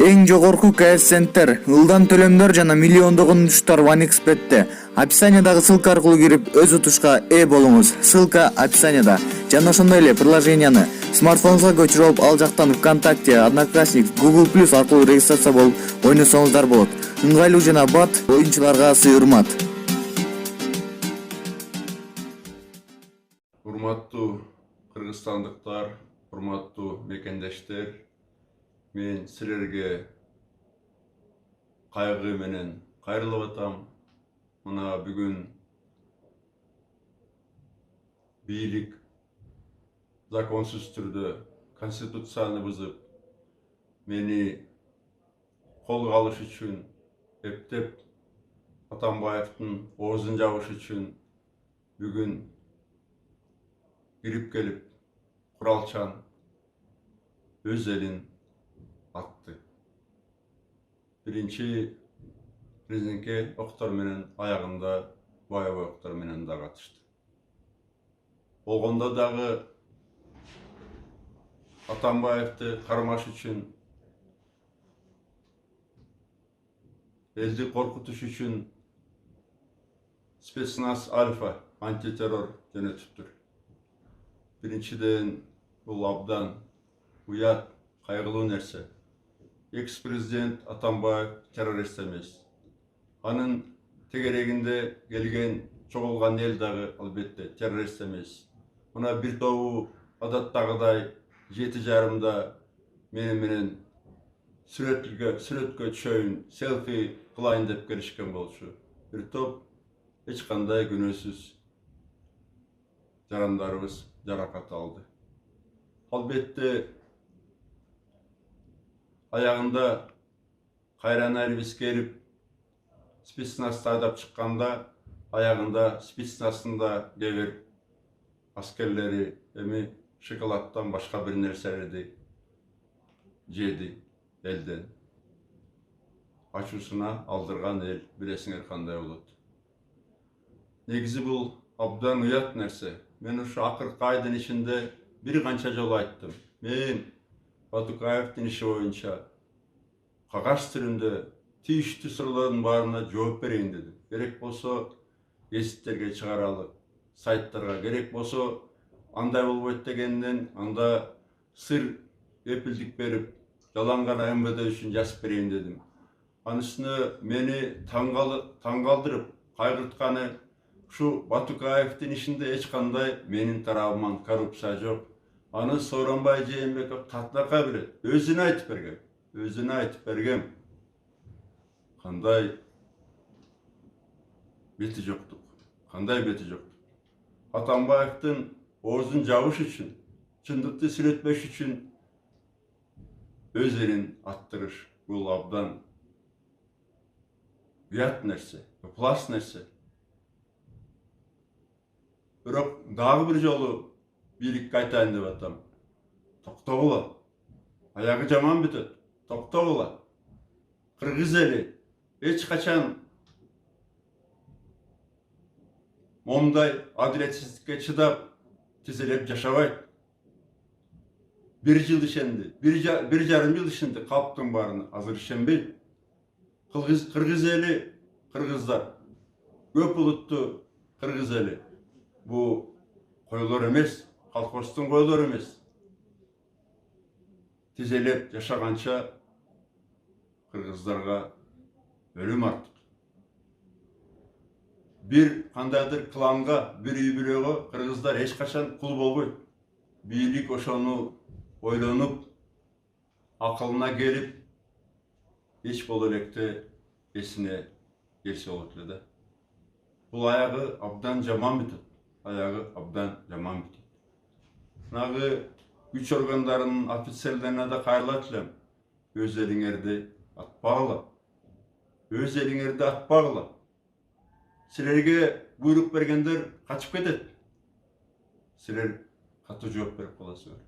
Эң жогорку коэффициенттер, ылдам төлөмдөр жана миллиондогон утуштар OneXBet'те. Описаниядагы ссылка аркылуу кирип өз утушка ээ болуңуз. Ссылка описанияда. Жана ошондой эле приложенияны смартфонуңузга көчүрүп, ал жактан ВКонтакте, Одноклассник, Google+ аркылуу регистрация болуп ойносоңуздар болот. Ыңгайлуу жана бат оюнчуларга сый-урмат. Урматтуу кыргызстандыктар, урматтуу мекендештер, мен силерге кайгы менен кайрылып атам. Мына бүгүн бийлик законсуз түрдө конституцияны бузуп, мени колго алыш үчүн, эптеп Атамбаевдин оозун жабыш үчүн бүгүн кирип келип, куралчан өз элин атты. Биринчи президентке октор менен, аягында боевой октор менен да катышты. Болгондо дагы Атамбаевди кармаш үчүн, элди коркутуш үчүн спецназ Альфа антитеррор жөнөтүптүр. Биринчиден бул абдан уят, кайгылуу нерсе. Экс-президент Атамбаев террорист эмес. Анын тегерегинде келген, чогулган эл дагы албетте террорист эмес. Мына бир тобу адаттагыдай 7:30 менен сүрөткө түшөйүн, селфи кылайын деп келишкен болчу. Бир топ эч кандай күнөөсүз жарандарыбыз жаракат алды. Албетте аягында кайран элбис келип, спецназды айдап чыкканда, аягында спецназдын кебир аскерлери эми шоколаддан башка бир нерселерди жеди элден. Ачуусуна алдырган эл билесиңер кандай болот. Негизи бул абдан уят нерсе. Мен ушу акыркы айдын ичинде бир канча жолу айттым. Мен Батукаевдин иши боюнча кагаз түрүндө тийиштүү суроолордун баарына жооп берейин дедим. Керек болсо гезиттерге чыгаралы, сайттарга, керек болсо андай болбойт дегенден анда сыр кепилдик берип, жалаң гана МВД үчүн жазып берейин дедим. Анын үстүнө мени таң калтырып, кайгыртканы ушу Батукаевдин ишинде эч кандай менин тарабыман коррупция жок. Аны Сооронбай Жээнбеков татларка билет. Өзүнө айтып берген. Кандай бети жоктук. Атамбаевдин оозун жабыш үчүн, чындыкты сүрөтпөш үчүн өз элин аттырыш бул абдан уят нерсе, ыплас нерсе. Бирок дагы бир жолу бийликке айтайын деп атам. Токтогула. Аягы жаман бүтөт. Токтогула. Кыргыз эли эч качан момундай адилетсиздикке чыдап, тизелеп жашабайт. Бир жыл ишенди, бир жарым жыл ишенди калктын баарына, азыр ишенбейт. Кыргыз эли, кыргыздар, көп улуттуу кыргыз эли бу койлор эмес, колхоздун койлору эмес. Тизелеп жашаганча кыргыздарга өлүм артык. Бир кандайдыр кланга, бир үй бүлөгө кыргыздар эч качан кул болбойт. Бийлик ошону ойлонуп, акылына келип, эч боло электе эсине келсе болот эле да. Бул аягы абдан жаман бүтөт. Нагы күч органдарынын офицерлерине да кайрылат элем. Өз элиңерди атпагыла. Силерге буйрук бергендер качып кетет. Силер катуу жооп берип каласыңар.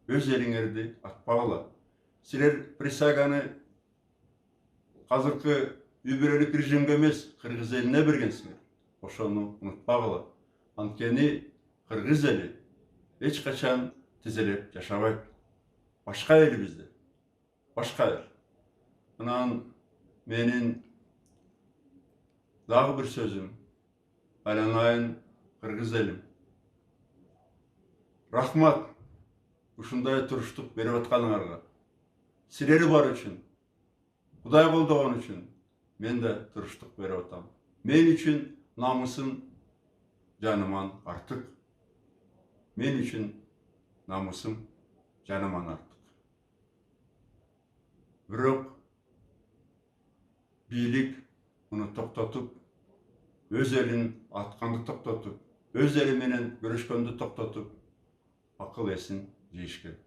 Өз элиңерди атпагыла. Силер присяганы азыркы үй бүлөлүк режимге эмес, кыргыз элине бергенсиңер. Ошону унутпагыла. Анткени кыргыз эли эч качан тизелеп жашабайт. Башка эл бизде. Башка эл. Анан менин дагы бир сөзүм, айланайын кыргыз элим. Рахмат ушундай туруштук берип атканыңарга. Силери бар үчүн, Кудай колдогон үчүн мен да туруштук берип атам. Мен үчүн намысым жаныман артык. Мен үчүн намысым жаныман артык. Бирок бийлик муну токтотуп, өз элин атканды токтотуп, өз эли менен көрүшкөндү токтотуп, акыл эсин жыйыш керек.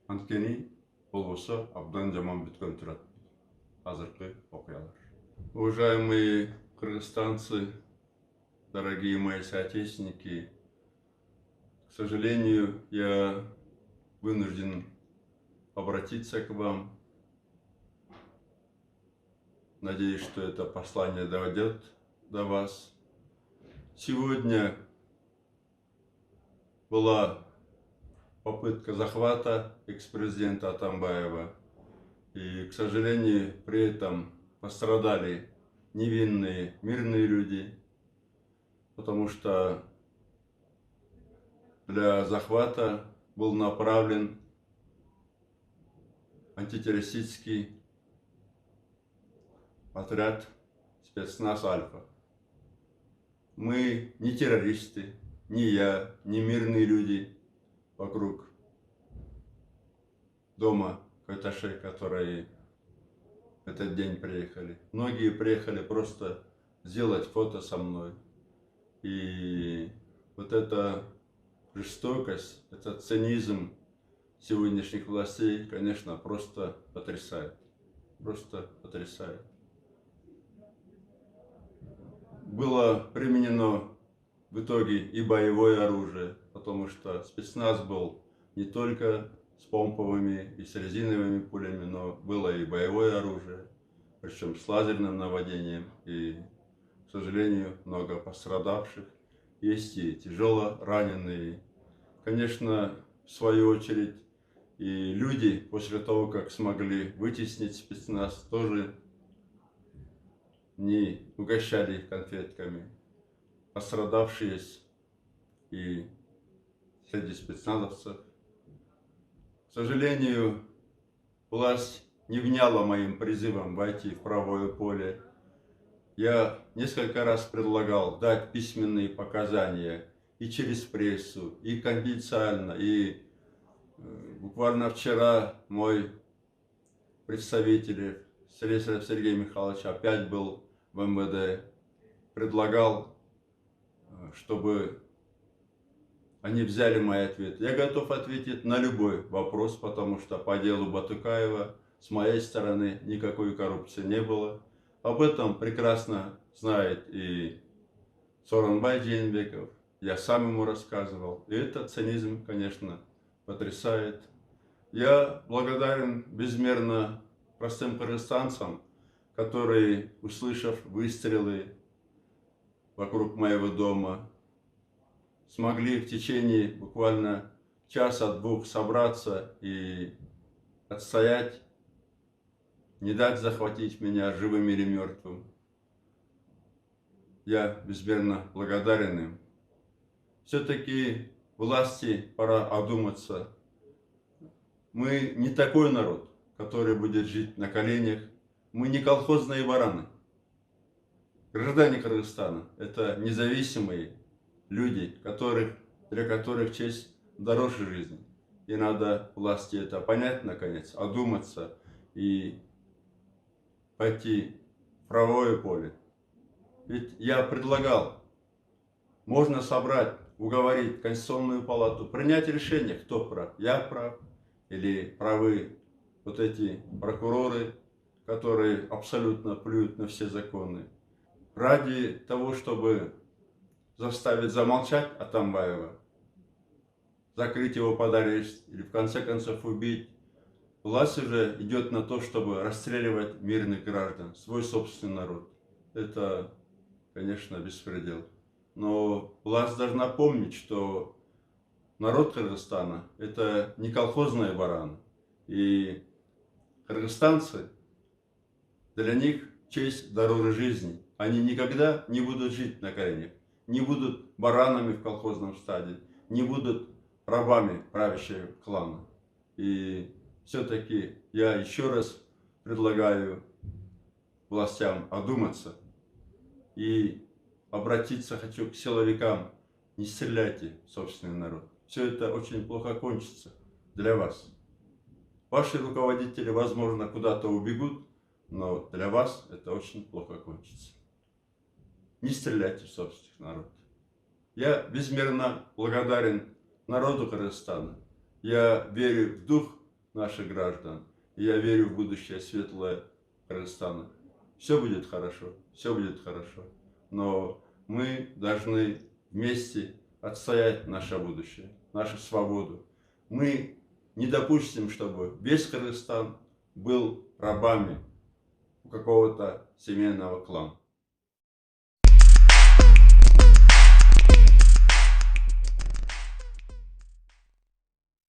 Анткени болбосо абдан жаман бүткөн турат азыркы окуялар. Уважаемые кыргызстанцы, дорогие мои соотечественники, к сожалению, я вынужден обратиться к вам. Надеюсь, что это послание дойдет до вас. Сегодня была попытка захвата экс-президента Атамбаева. И, к сожалению, при этом пострадали невинные мирные люди, потому что для захвата был направлен антитеррористический отряд спецназ «Альфа». Мы не террористы, ни я, ни мирные люди вокруг дома Кайташей, которые в этот день приехали. Многие приехали просто сделать фото со мной. И вот эта жестокость, этот цинизм сегодняшних властей, конечно, просто потрясает. Просто потрясает. Было применено в итоге и боевое оружие, потому что спецназ был не только с помповыми и с резиновыми пулями, но было и боевое оружие, причем с лазерным наводнением. И, к сожалению, много пострадавших. Есть и тяжело раненые. Конечно, в свою очередь, и люди, после того, как смогли вытеснить спецназ, тоже не угощали их конфетками. Пострадавшие и среди спецназовцев. К сожалению, власть не вняла моим призывам войти в правое поле. Я несколько раз предлагал дать письменные показания и через прессу, и конфиденциально, и буквально вчера мой представитель Слесарев Сергей Михайлович опять был в МВД, предлагал, чтобы они взяли мой ответ. Я готов ответить на любой вопрос, потому что по делу Батукаева с моей стороны никакой коррупции не было. Об этом прекрасно знает и Сооронбай Жээнбеков. Я сам ему рассказывал. И этот цинизм, конечно, потрясает. Я благодарен безмерно простым кыргызстанцам, которые, услышав выстрелы вокруг моего дома, смогли в течение буквально часа-двух собраться и отстоять, не дать захватить меня живым или мертвым. Я безмерно благодарен им. Все-таки власти пора одуматься. Мы не такой народ, который будет жить на коленях. Мы не колхозные бараны. Граждане Кыргызстана – это независимые люди, для которых честь дороже жизни. И надо власти это понять, наконец, одуматься и пойти в правое поле. Ведь я предлагал, можно собрать, уговорить Конституционную палату, принять решение, кто прав, я прав или правы вот эти прокуроры, которые абсолютно плюют на все законы. Ради того, чтобы заставить замолчать Атамбаева, закрыть его под арест или в конце концов убить, власть уже идет на то, чтобы расстреливать мирных граждан, свой собственный народ. Это, конечно, беспредел. Но власть должна помнить, что народ Кыргызстана – это не колхозные бараны. И кыргызстанцы Для них честь дороже жизни. Они никогда не будут жить на коленях, не будут баранами в колхозном стаде, не будут рабами правящего клана. И все-таки я еще раз предлагаю властям одуматься и обратиться хочу к силовикам. Не стреляйте в собственный народ. Все это очень плохо кончится для вас. Ваши руководители, возможно, куда-то убегут, но для вас это очень плохо кончится. Не стреляйте в собственных народ. Я безмерно благодарен народу Кыргызстана. Я верю в дух наших граждан. И я верю в будущее светлое Кыргызстана. Все будет хорошо, все будет хорошо. Но мы должны вместе отстоять наше будущее, нашу свободу. Мы не допустим, чтобы весь Кыргызстан был рабами у какого-то семейного клана.